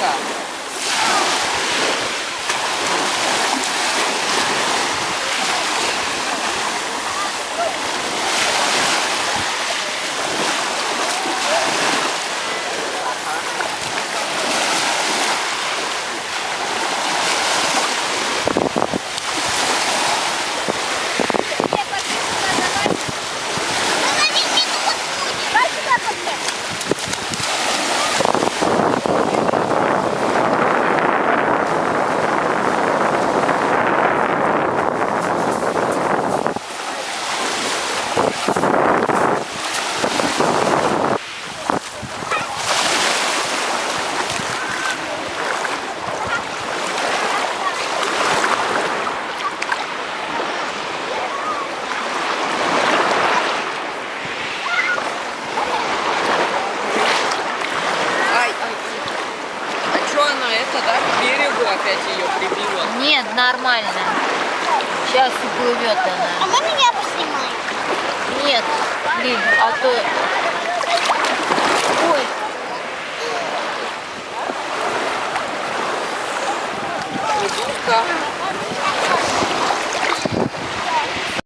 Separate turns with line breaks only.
Лизунька. Да, к берегу опять ее прибило.
Нет, нормально. Сейчас уплывет она.
А можно я поснимаю?
Нет, блин, а то... Ой.
Лизунька.